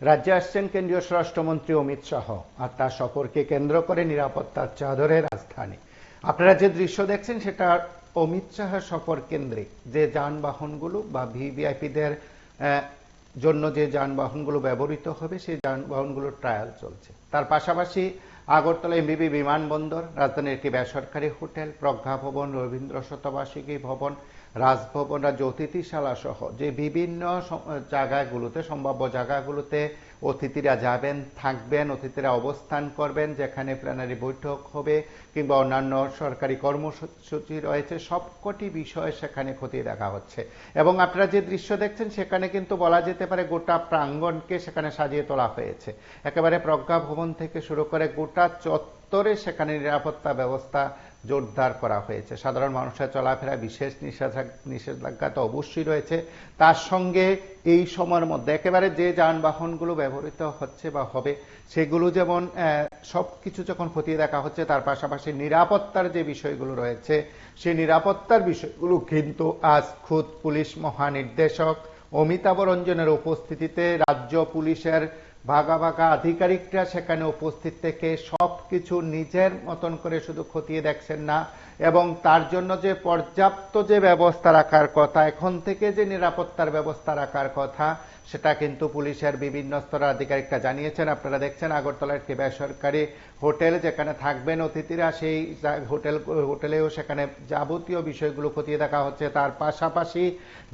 রাজ্যে আসছেন কেন্দ্রীয় স্বরাষ্ট্রমন্ত্রী অমিত শাহ আর তার সফরকে কেন্দ্র করে নিরাপত্তার চাদরে রাজধানী। আপনারা যে দৃশ্য দেখছেন সেটা অমিত শাহের সফর কেন্দ্রে যে যানবাহনগুলো বা ভিভিআইপিদের জন্য যে যানবাহনগুলো ব্যবহৃত হবে সেই যানবাহনগুলোর ট্রায়াল চলছে। তার পাশাপাশি আগরতলা এমবিবি বিমানবন্দর, রাজধানীর একটি বেসরকারি হোটেল, প্রজ্ঞা ভবন, রবীন্দ্র শতবার্ষিকী ভবন, রাজভবন, রাজ্য অতিথিশালা সহ যে বিভিন্ন জায়গাগুলোতে, সম্ভাব্য জায়গাগুলোতে অতিথিরা যাবেন, থাকবেন, অতিথিরা অবস্থান করবেন, যেখানে প্ল্যানারি বৈঠক হবে কিংবা অন্যান্য সরকারি কর্মসূচি রয়েছে, সবকটি বিষয় সেখানে খতিয়ে দেখা হচ্ছে। এবং আপনারা যে দৃশ্য দেখছেন সেখানে কিন্তু বলা যেতে পারে গোটা প্রাঙ্গণকে সেখানে সাজিয়ে তোলা হয়েছে। একেবারে প্রজ্ঞা ভবন থেকে শুরু করে গোটা চত্বরে সেখানে নিরাপত্তা ব্যবস্থা জোরদার করা হয়েছে। সাধারণ মানুষের চলাফেরা বিশেষ নিষেধাজ্ঞা তো অবশ্যই রয়েছে। তার সঙ্গে এই সময়ের মধ্যে একেবারে যে যানবাহনগুলো ব্যবহৃত হচ্ছে বা হবে সেগুলো যেমন সবকিছু যখন খতিয়ে দেখা হচ্ছে, তার পাশাপাশি নিরাপত্তার যে বিষয়গুলো রয়েছে সেই নিরাপত্তার বিষয়গুলো কিন্তু আজ খুদ পুলিশ মহানির্দেশক অমিতাভ রঞ্জনের উপস্থিতিতে রাজ্য পুলিশের ভাগা ভাগা আধিকারিকরা সেখানে উপস্থিত থেকে সবকিছু নিজের মতন করে শুধু খতিয়ে দেখছেন না, এবং তার জন্য যে পর্যাপ্ত যে ব্যবস্থা রাখার কথা, এখন থেকে যে নিরাপত্তার ব্যবস্থা রাখার কথা, সেটা কিন্তু পুলিশের বিভিন্ন স্তরের আধিকারিকরা জানিয়েছেন। আপনারা দেখছেন আগরতলার একটি বেসরকারি হোটেল যেখানে থাকবেন অতিথিরা, সেই হোটেলেও সেখানে যাবতীয় বিষয়গুলো খতিয়ে দেখা হচ্ছে। তার পাশাপাশি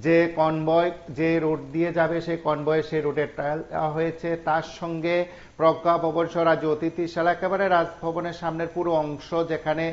যে কনভয় যে রোড দিয়ে যাবে সেই কনভয়ে সেই রোডের ট্রায়াল দেওয়া হয়েছে। তার সঙ্গে প্রজ্ঞা ভবন সহ রাজ্য অতিথিশালা, একেবারে রাজভবনের সামনের পুরো অংশ যেখানে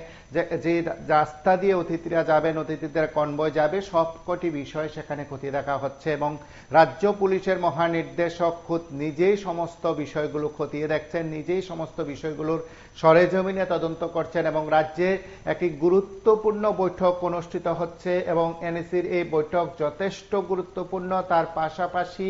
যে রাস্তা দিয়ে অতিথিরা যাবেন, অতিথিদের কনভয় যাবে, সবকটি বিষয় সেখানে খতিয়ে দেখা হচ্ছে। এবং রাজ্য পুলিশের মহানির্দেশক খুদ নিজেই সমস্ত বিষয়গুলো খতিয়ে দেখছেন, নিজেই সমস্ত বিষয়গুলোর সরেজমিনে তদন্ত করছেন। এবং রাজ্যে একটি গুরুত্বপূর্ণ বৈঠক অনুষ্ঠিত হচ্ছে এবং এনএসির এই বৈঠক যথেষ্ট গুরুত্বপূর্ণ। তার পাশাপাশি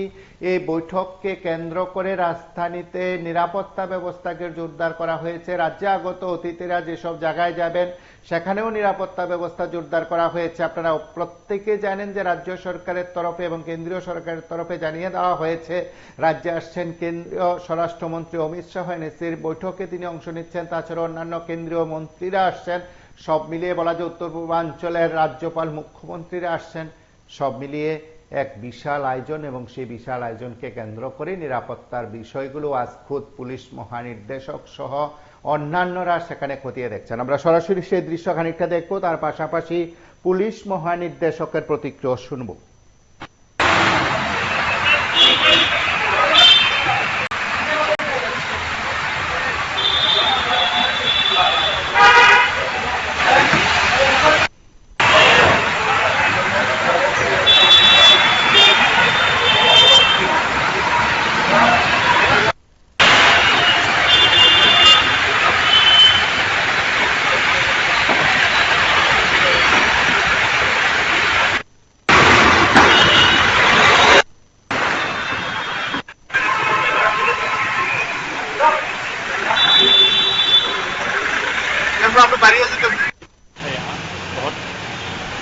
এই বৈঠককে কেন্দ্র করে রাজধানীতে নিরাপত্তা ব্যবস্থাকে জোরদার করা হয়েছে। রাজ্যে আগত অতিথিরা যেসব জায়গায় যাবেন সেখানেও নিরাপত্তা ব্যবস্থা জোরদার করা হয়েছে। আপনারা প্রত্যেকে জানেন যে রাজ্য সরকারের তরফে এবং কেন্দ্রীয় সরকারের তরফে জানিয়ে দেওয়া হয়েছে রাজ্যে আসছেন কেন্দ্রীয় স্বরাষ্ট্রমন্ত্রী অমিত শাহ, এনএসির বৈঠকে তিনি অংশ নিচ্ছেন। তাছাড়া অন্যান্য কেন্দ্রীয় মন্ত্রীরা আসছেন। সব মিলিয়ে বলা যায় উত্তর পূর্বাঞ্চলের রাজ্যপাল, মুখ্যমন্ত্রীরা আসছেন। সব মিলিয়ে এক বিশাল আয়োজন, এবং সেই বিশাল আয়োজনকে কেন্দ্র করে নিরাপত্তার বিষয়গুলো আজ খুদ পুলিশ মহানির্দেশক সহ অন্যান্যরা সেখানে খতিয়ে দেখছেন। আমরা সরাসরি সেই দৃশ্য খানিকটা দেখবো, তার পাশাপাশি পুলিশ মহানির্দেশকের প্রতিক্রিয়া শুনবো। यहाँ बहुत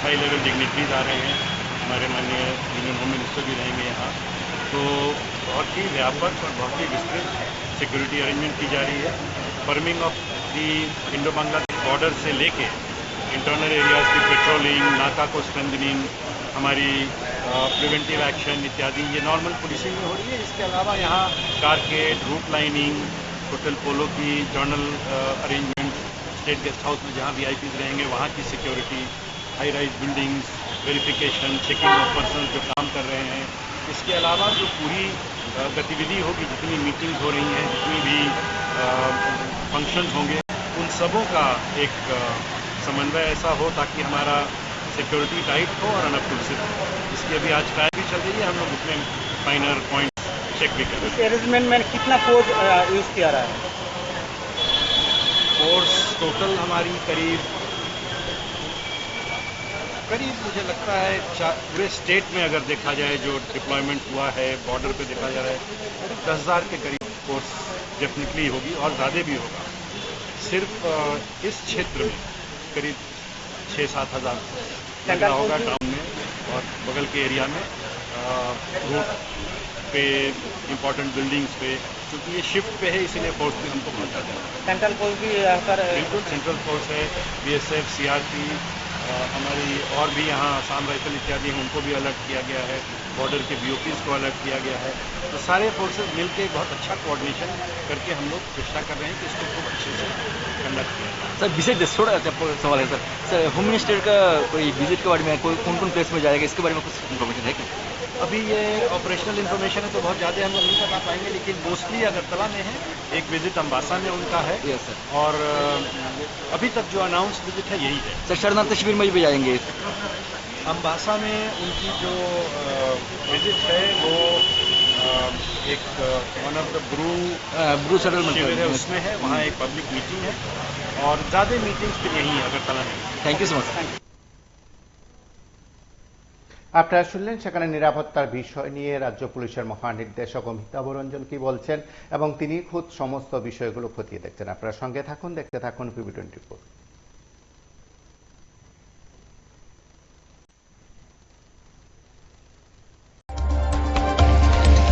हाई लेवल डिग्निटरीज आ रहे हैं, हमारे माननीय यूनियन होम मिनिस्टर भी रहेंगे यहाँ। तो बहुत ही व्यापक और बहुत ही विस्तृत सिक्योरिटी अरेंजमेंट की जा रही है। Forming of the Indo Bangladesh border से लेके इंटरनल एरियाज की पेट्रोलिंग, नाका को स्ट्रेंथनिंग, हमारी प्रिवेंटिव एक्शन इत्यादि ये नॉर्मल पुलिसिंग में हो रही है। इसके अलावा यहाँ कारकेड, रूट लाइनिंग, होटल पोलो की journal arrangement, state guest house में जहाँ वीआईपीज रहेंगे वहाँ की security, high rise buildings, verification, checking of person जो काम कर रहे हैं। इसके अलावा जो पूरी गतिविधि होगी, जितनी मीटिंग्स हो रही हैं, जितनी भी फंक्शंस होंगे, उन सबों का एक समन्वय ऐसा हो ताकि हमारा सिक्योरिटी टाइट हो और अनअपकुलसित हो। इसकी अभी आज ट्रायल भी चल रही है, हम लोग उसमें फाइनल पॉइंट चेक भी कर रहे हैं। अरेंजमेंट में कितना फोर्स यूज किया रहा है? फोर्स टोटल हमारी करीब मुझे लगता है पूरे स्टेट में अगर देखा जाए जो डिप्लॉयमेंट हुआ है, बॉर्डर पे देखा जा रहा है, 10,000 के करीब फोर्स डेफिनेटली होगी और ज़्यादा भी होगा। सिर्फ इस क्षेत्र में करीब 6-7 हज़ार लगा होगा टाउन में और बगल के एरिया में रूट पे इंपॉर्टेंट बिल्डिंग्स पे, क्योंकि ये शिफ्ट पे है इसीलिए फोर्स भी हमको बहुत ज़्यादा है। सेंट्रल फोर्स भी यहाँ पर बिल्कुल सेंट्रल फोर्स है, बीएसएफ, सीआरपी, हमारी और भी यहाँ आसाम राइफल इत्यादि हैं, उनको भी अलर्ट किया गया है, बॉर्डर के बीओपीज को अलर्ट किया गया है। तो सारे फोर्सेस मिलकर एक बहुत अच्छा कोऑर्डिनेशन करके हम लोग चेष्टा कर रहे हैं कि इसको खूब अच्छे से कंडक्ट किया जाए। सर विशेष थोड़ा सवाल है सर होम मिनिस्टर का कोई विजिट के बारे में कोई कौन कौन प्लेस में जाएगा इसके बारे में कुछ इन्फॉर्मेशन है क्या? अभी ये ऑपरेशनल इन्फॉर्मेशन है तो बहुत ज़्यादा हम लोग नहीं बता पाएंगे, लेकिन मोस्टली अगरतला में है, एक विजिट अम्बासा में उनका है, यस सर। और अभी तक जो अनाउंस विजिट है यही है। सर शरणार्थी शिविर में भी जाएंगे? अम्बासा में उनकी जो विजिट है वो एक one of the Bru settlement शिविर है उसमें है, वहाँ एक पब्लिक मीटिंग है, और ज़्यादा मीटिंग्स फिर यहीं अगरतला में। Thank you so much. আপনারা শুনলেন সেখানে নিরাপত্তার বিষয় নিয়ে রাজ্য পুলিশের মহানির্দেশক অমিতাভ রঞ্জন কি বলছেন এবং তিনি খুদ সমস্ত বিষয়গুলো খতিয়ে দেখছেন। আপনারা সঙ্গে থাকুন, দেখতে থাকুন PB24।